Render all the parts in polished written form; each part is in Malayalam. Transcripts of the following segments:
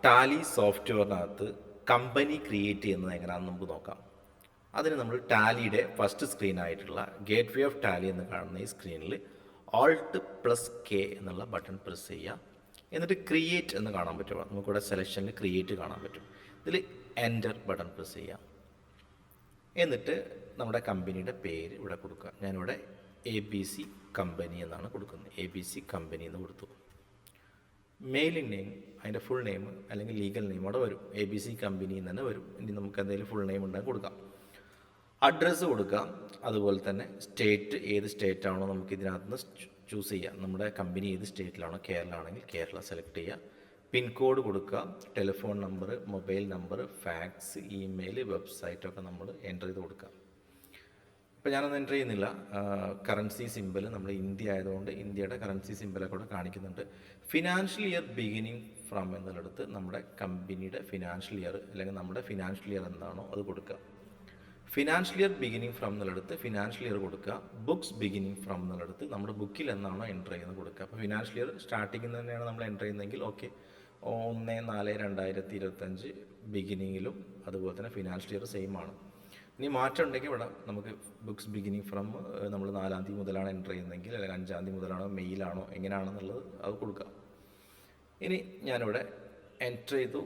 ടാലി സോഫ്റ്റ്വെയറിനകത്ത് കമ്പനി ക്രിയേറ്റ് ചെയ്യുന്നത് എങ്ങനെയാണെന്ന് നമുക്ക് നോക്കാം. അതിന് നമ്മൾ ടാലിയുടെ ഫസ്റ്റ് സ്ക്രീനായിട്ടുള്ള ഗേറ്റ് വേ ഓഫ് ടാലി എന്ന് കാണുന്ന ഈ സ്ക്രീനിൽ Alt+K എന്നുള്ള ബട്ടൺ പ്രസ് ചെയ്യുക. എന്നിട്ട് ക്രിയേറ്റ് എന്ന് കാണാൻ പറ്റും. നമുക്കിവിടെ സെലക്ഷനിൽ ക്രിയേറ്റ് കാണാൻ പറ്റും. ഇതിൽ എൻ്റർ ബട്ടൺ പ്രസ് ചെയ്യുക. എന്നിട്ട് നമ്മുടെ കമ്പനിയുടെ പേര് ഇവിടെ കൊടുക്കുക. ഞാനിവിടെ ABC കമ്പനി എന്നാണ് കൊടുക്കുന്നത്. ABC കമ്പനി എന്ന് കൊടുത്തു. മെയിലിംഗ് നെയിം, അതിൻ്റെ ഫുൾ നെയിം അല്ലെങ്കിൽ ലീഗൽ നെയിം അവിടെ വരും. ABC കമ്പനി എന്ന് തന്നെ വരും. ഇനി നമുക്ക് എന്തെങ്കിലും ഫുൾ നെയിം ഉണ്ടെങ്കിൽ കൊടുക്കാം. അഡ്രസ്സ് കൊടുക്കാം. അതുപോലെ തന്നെ സ്റ്റേറ്റ്, ഏത് സ്റ്റേറ്റ് ആണോ നമുക്ക് ഇതിനകത്ത് നിന്ന് ചൂസ് ചെയ്യാം. നമ്മുടെ കമ്പനി ഏത് സ്റ്റേറ്റിലാണോ, കേരള ആണെങ്കിൽ കേരള സെലക്ട് ചെയ്യുക. പിൻകോഡ് കൊടുക്കുക. Telephone number, mobile number, fax, email, വെബ്സൈറ്റൊക്കെ നമ്മൾ എൻ്റർ ചെയ്ത് കൊടുക്കുക. ഇപ്പോൾ ഞാനൊന്നും എൻ്റർ ചെയ്യുന്നില്ല. കറൻസി സിമ്പിൾ നമ്മൾ ഇന്ത്യ ആയതുകൊണ്ട് ഇന്ത്യയുടെ കറൻസി സിമ്പിളൊക്കെ കൂടെ കാണിക്കുന്നുണ്ട്. ഫിനാൻഷ്യൽ ഇയർ ബിഗിനിങ് ഫ്രം എന്നുള്ളിടത്ത് നമ്മുടെ കമ്പനിയുടെ ഫിനാൻഷ്യൽ ഇയർ അല്ലെങ്കിൽ നമ്മുടെ ഫിനാൻഷ്യൽ ഇയർ എന്താണോ അത് കൊടുക്കുക. ഫിനാൻഷ്യൽ ഇയർ ബിഗിനിങ് ഫ്രം എന്നുള്ളിടത്ത് ഫിനാൻഷ്യൽ ഇയർ കൊടുക്കുക. ബുക്സ് ബിഗിനിങ് ഫ്രം എന്നുള്ളിടത്ത് നമ്മുടെ ബുക്കിൽ എന്നാണോ എൻ്റർ ചെയ്യുന്നത് കൊടുക്കുക. അപ്പോൾ ഫിനാൻഷ്യൽ ഇയർ സ്റ്റാർട്ടിങ്ങിൽ നിന്ന് തന്നെയാണ് നമ്മൾ എൻ്റർ ചെയ്യുന്നതെങ്കിൽ ഓക്കെ, 1/4/2025 ബിഗിനിങ്ങിലും അതുപോലെ തന്നെ ഫിനാൻഷ്യൽ ഇയർ സെയിം ആണ്. ഇനി മാറ്റം ഉണ്ടെങ്കിൽ ഇവിടെ നമുക്ക് ബുക്സ് ബിഗിനിങ് ഫ്രം നമ്മൾ 4-ാം തീയതി മുതലാണ് എൻ്റർ ചെയ്യുന്നതെങ്കിൽ അല്ലെങ്കിൽ 5-ാം തീയതി മുതലാണോ, മെയിലാണോ, എങ്ങനെയാണെന്നുള്ളത് അത് കൊടുക്കുക. ഇനി ഞാനിവിടെ എൻ്റർ ചെയ്തു,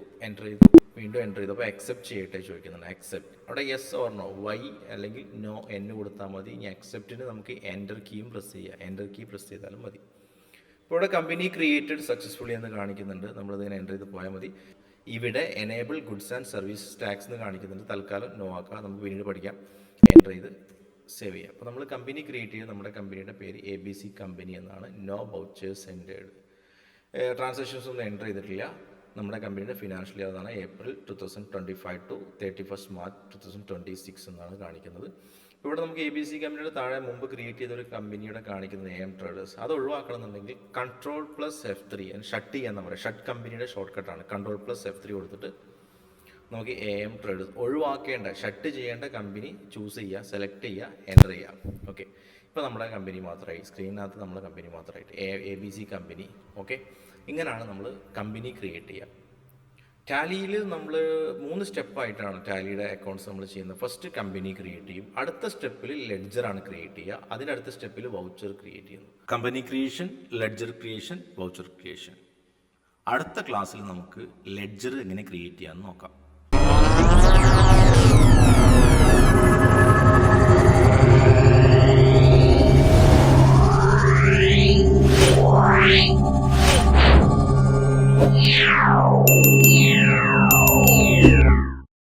വീണ്ടും എൻ്റർ ചെയ്തു. അപ്പോൾ അക്സെപ്റ്റ് ചെയ്യട്ടെ ചോദിക്കുന്നുണ്ട്. അക്സെപ്റ്റ്, അവിടെ യെസ് ഓർ നോ, വൈ അല്ലെങ്കിൽ നോ എന്ന് കൊടുത്താൽ മതി. ഇനി അക്സെപ്റ്റിന് നമുക്ക് എൻ്റർ കീയും പ്രസ് ചെയ്യുക. എൻ്റർ കീ പ്രസ് ചെയ്താലും മതി. ഇപ്പോൾ ഇവിടെ കമ്പനി ക്രിയേറ്റഡ് സക്സസ്ഫുള്ളി എന്ന് കാണിക്കുന്നുണ്ട്. നമ്മളിതിനെ എൻ്റർ ചെയ്ത് പോയാൽ മതി. ഇവിടെ enable goods and service tax എന്ന് കാണിക്കുന്നുണ്ട്. തൽക്കാലം നോ ആക്കാം, നമുക്ക് പിന്നീട് പഠിക്കാം. എൻ്റർ ചെയ്ത് സേവ് ചെയ്യാം. അപ്പോൾ നമ്മൾ കമ്പനി ക്രിയേറ്റ് ചെയ്ത് നമ്മുടെ കമ്പനിയുടെ പേര് ABC കമ്പനി എന്നാണ്. No vouchers entered. ട്രാൻസാക്ഷൻസ് ഒന്നും എൻ്റർ ചെയ്തിട്ടില്ല. നമ്മുടെ കമ്പനിയുടെ ഫിനാൻഷ്യൽ ഇയർ ആണ് April 2025 to 31st March 2026 എന്നാണ് കാണിക്കുന്നത്. ഇവിടെ നമുക്ക് ABC കമ്പനിയുടെ താഴെ മുമ്പ് ക്രിയേറ്റ് ചെയ്ത ഒരു കമ്പനിയുടെ കാണിക്കുന്നത് AM ട്രേഡേഴ്സ്. അത് ഒഴിവാക്കണമെന്നുണ്ടെങ്കിൽ Ctrl+F3 ഷട്ട് ചെയ്യാന്ന് പറയാം. ഷട്ട് കമ്പനിയുടെ ഷോർട്ട് കട്ടാണ്. Ctrl+F3 കൊടുത്തിട്ട് നമുക്ക് AM ട്രേഡേഴ്സ് ഒഴിവാക്കേണ്ട, ഷട്ട് ചെയ്യേണ്ട കമ്പനി ചൂസ് ചെയ്യുക, സെലക്ട് ചെയ്യുക, എൻ്റർ ചെയ്യുക. ഓക്കെ, ഇപ്പോൾ നമ്മുടെ കമ്പനി മാത്രമായി, സ്ക്രീനിനകത്ത് നമ്മുടെ കമ്പനി മാത്രമായിട്ട് ABC കമ്പനി. ഓക്കെ, ഇങ്ങനെയാണ് നമ്മൾ കമ്പനി ക്രിയേറ്റ് ചെയ്യുക. ടാലിയിൽ നമ്മൾ 3 സ്റ്റെപ്പായിട്ടാണ് ടാലിയുടെ അക്കൗണ്ട്സ് നമ്മൾ ചെയ്യുന്നത്. ഫസ്റ്റ് കമ്പനി ക്രിയേറ്റ് ചെയ്യും. അടുത്ത സ്റ്റെപ്പിൽ ലെഡ്ജറാണ് ക്രിയേറ്റ് ചെയ്യുക. അതിനടുത്ത സ്റ്റെപ്പിൽ വൗച്ചർ ക്രിയേറ്റ് ചെയ്യുന്നു. Company creation, ledger creation, voucher creation. അടുത്ത ക്ലാസ്സിൽ നമുക്ക് ലെഡ്ജർ എങ്ങനെ ക്രിയേറ്റ് ചെയ്യാമെന്ന് നോക്കാം. Wow.